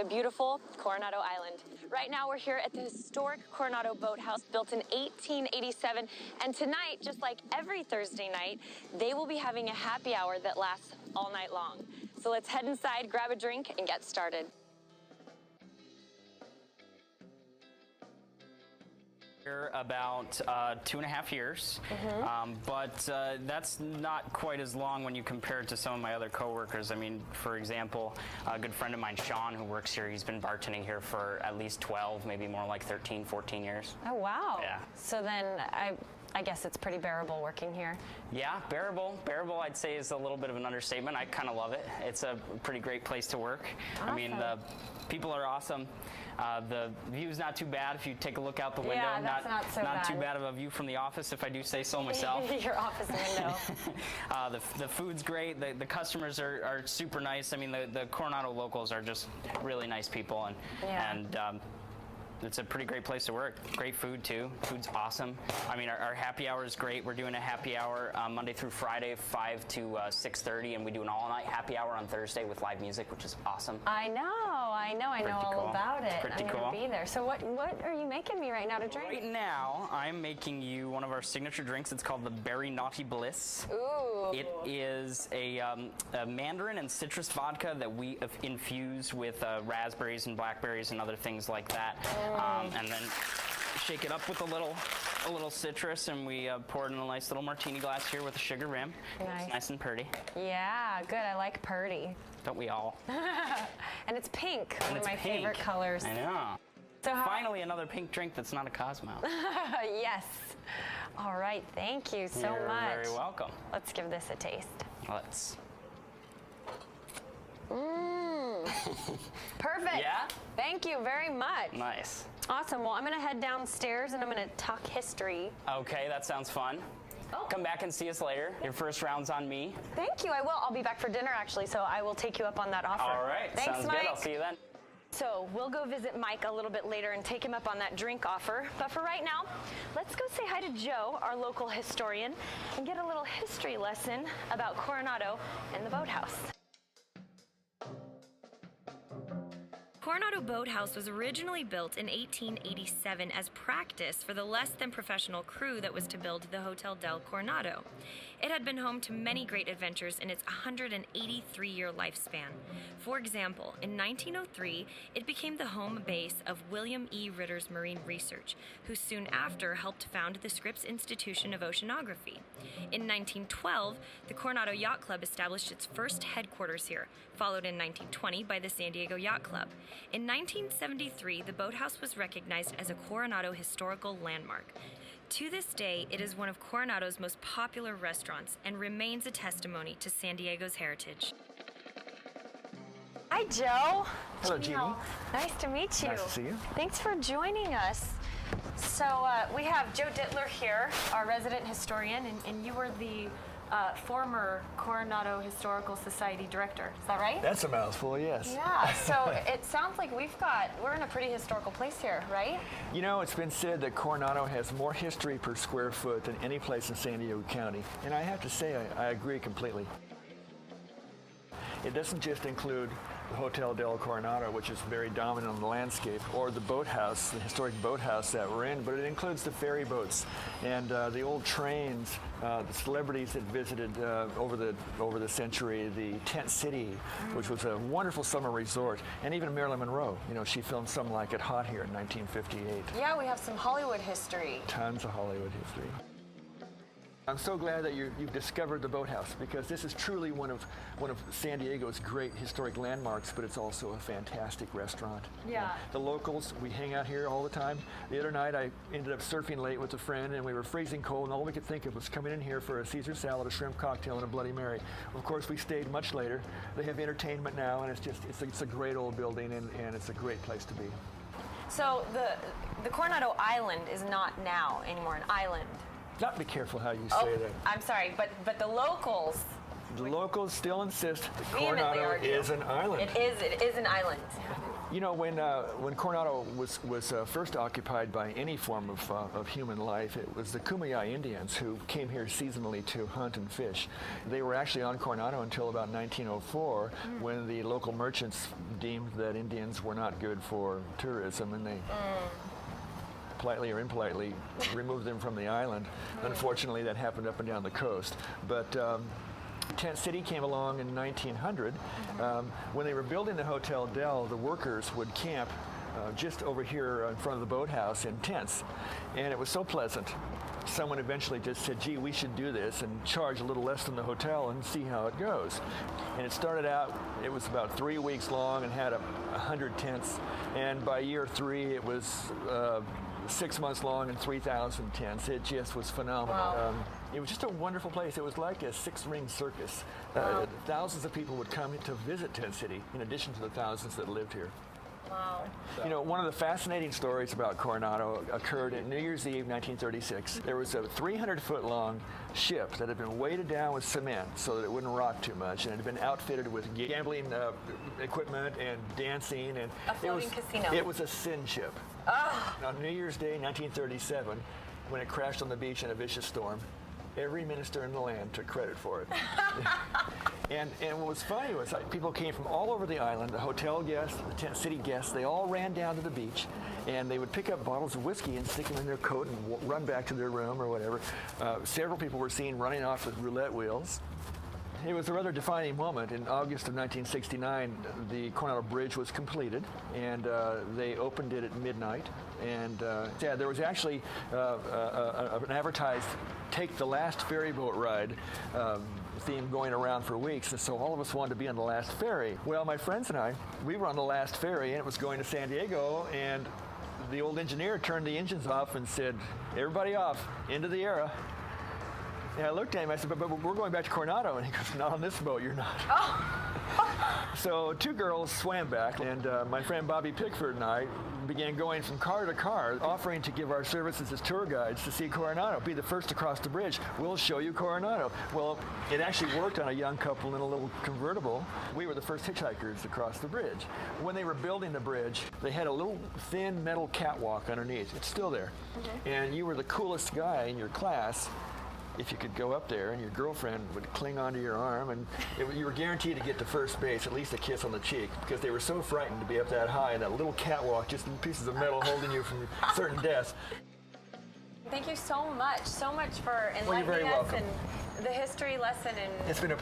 the beautiful Coronado Island. Right now we're here at the historic Coronado Boathouse, built in 1887, and tonight, just like every Thursday night, they will be having a happy hour that lasts all night long. So let's head inside, grab a drink, and get started. Here about 2.5 years, but that's not quite as long when you compare it to some of my other coworkers. I mean, for example, a good friend of mine, Sean, who works here, he's been bartending here for at least 12, maybe more like 13, 14 years. Oh, wow. Yeah. So then I guess it's pretty bearable working here. Yeah, bearable. Bearable, I'd say, is a little bit of an understatement. I kind of love it. It's a pretty great place to work. Awesome. I mean, the people are awesome. The view's not too bad if you take a look out the window. Yeah, that's not so bad. Not too bad of a view from the office, if I do say so myself. Your office window. The food's great. The customers are super nice. I mean, the Coronado locals are just really nice people, and it's a pretty great place to work. Great food, too. Food's awesome. I mean, our happy hour is great. We're doing a happy hour Monday through Friday, 5 to 6:30, and we do an all-night happy hour on Thursday with live music, which is awesome. I know all about it. Pretty I'm gonna be there. So what are you making me right now to drink? Right now, I'm making you one of our signature drinks. It's called the Berry Naughty Bliss. Ooh. It is a mandarin and citrus vodka that we infuse with raspberries and blackberries and other things like that. And then shake it up with a little citrus, and we pour it in a nice little martini glass here with a sugar rim. Nice. It's nice and pretty. Yeah, good. I like purdy. Don't we all? And it's pink, And one of my it's pink. favorite colors. I know. So Finally, another pink drink that's not a Cosmo. Yes. All right. Thank you so You're much. very welcome. Let's give this a taste. Let's. Perfect. Yeah? Thank you very much. Nice. Awesome. Well, I'm going to head downstairs and I'm going to talk history. Okay, that sounds fun. Oh. Come back and see us later. Your first round's on me. Thank you. I will. I'll be back for dinner, actually, so I will take you up on that offer. All right. Thanks, Sounds Mike. good. I'll see you then. So we'll go visit Mike a little bit later and take him up on that drink offer. But for right now, let's go say hi to Joe, our local historian, and get a little history lesson about Coronado and the boathouse. Coronado Boathouse was originally built in 1887 as practice for the less-than-professional crew that was to build the Hotel del Coronado. It had been home to many great adventures in its 183-year lifespan. For example, in 1903, it became the home base of William E. Ritter's Marine Research, who soon after helped found the Scripps Institution of Oceanography. In 1912, the Coronado Yacht Club established its first headquarters here, followed in 1920 by the San Diego Yacht Club. In 1973, the boathouse was recognized as a Coronado Historical Landmark. To this day, it is one of Coronado's most popular restaurants and remains a testimony to San Diego's heritage. Hi, Joe. Hello, Jeannie. Nice to meet you. Nice to see you. Thanks for joining us. So we have Joe Dittler here, our resident historian, and you were the former Coronado Historical Society director. Is that right? That's a mouthful, yes. Yeah, so it sounds like we're in a pretty historical place here, right? You know, it's been said that Coronado has more history per square foot than any place in San Diego County. And I have to say, I agree completely. It doesn't just include the Hotel del Coronado, which is very dominant on the landscape, or the boathouse, the historic boathouse that we're in, but it includes the ferry boats and the old trains, the celebrities that visited over the century, the Tent City, which was a wonderful summer resort, and even Marilyn Monroe. You know, she filmed Some Like It Hot here in 1958. Yeah, we have some Hollywood history. Tons of Hollywood history. I'm so glad that you've discovered the boathouse, because this is truly one of San Diego's great historic landmarks, but it's also a fantastic restaurant. Yeah. The locals, we hang out here all the time. The other night I ended up surfing late with a friend, and we were freezing cold, and all we could think of was coming in here for a Caesar salad, a shrimp cocktail, and a Bloody Mary. Of course, we stayed much later. They have entertainment now, and it's a great old building, and it's a great place to be. So the Coronado Island is not now anymore an island. Not be careful how you say that. I'm sorry, but the locals. The locals still insist that Vehemently Coronado argue. is an island. It is an island. You know, when Coronado was first occupied by any form of human life, it was the Kumeyaay Indians who came here seasonally to hunt and fish. They were actually on Coronado until about 1904, when the local merchants deemed that Indians were not good for tourism, and they politely or impolitely removed them from the island. Unfortunately, that happened up and down the coast. But Tent City came along in 1900. When they were building the Hotel Del, the workers would camp just over here in front of the boathouse in tents. And it was so pleasant. Someone eventually just said, gee, we should do this and charge a little less than the hotel and see how it goes. And it started out, it was about 3 weeks long and had 100 tents. And by year 3, it was 6 months long and 3,000 tents. It just was phenomenal. Wow. It was just a wonderful place. It was like a 6-ring circus. Thousands of people would come to visit Tent City, in addition to the thousands that lived here. Wow. You know, one of the fascinating stories about Coronado occurred in New Year's Eve, 1936. There was a 300-foot-long ship that had been weighted down with cement so that it wouldn't rock too much, and it had been outfitted with gambling equipment and dancing. And a floating casino. It was a sin ship. Oh. On New Year's Day, 1937, when it crashed on the beach in a vicious storm, every minister in the land took credit for it. And what was funny was people came from all over the island, the hotel guests, the Tent City guests, they all ran down to the beach, and they would pick up bottles of whiskey and stick them in their coat and run back to their room or whatever. Several people were seen running off with roulette wheels. It was a rather defining moment. In August of 1969, the Coronado Bridge was completed, and they opened it at midnight. And there was actually an advertised "Take the Last Ferry Boat Ride" theme going around for weeks, and so all of us wanted to be on the last ferry. Well, my friends and I, we were on the last ferry, and it was going to San Diego, and the old engineer turned the engines off and said, "Everybody off, into the era." And I looked at him, I said, but we're going back to Coronado. And he goes, not on this boat, you're not. Oh. So 2 girls swam back, and my friend Bobby Pickford and I began going from car to car, offering to give our services as tour guides to see Coronado. Be the first to cross the bridge. We'll show you Coronado. Well, it actually worked on a young couple in a little convertible. We were the first hitchhikers to cross the bridge. When they were building the bridge, they had a little thin metal catwalk underneath. It's still there. And you were the coolest guy in your class if you could go up there, and your girlfriend would cling onto your arm, and you were guaranteed to get to first base, at least a kiss on the cheek, because they were so frightened to be up that high, and that little catwalk, just pieces of metal holding you from certain deaths. Thank you so much for enlightening Well, you're very us welcome. and the history lesson. And It's been a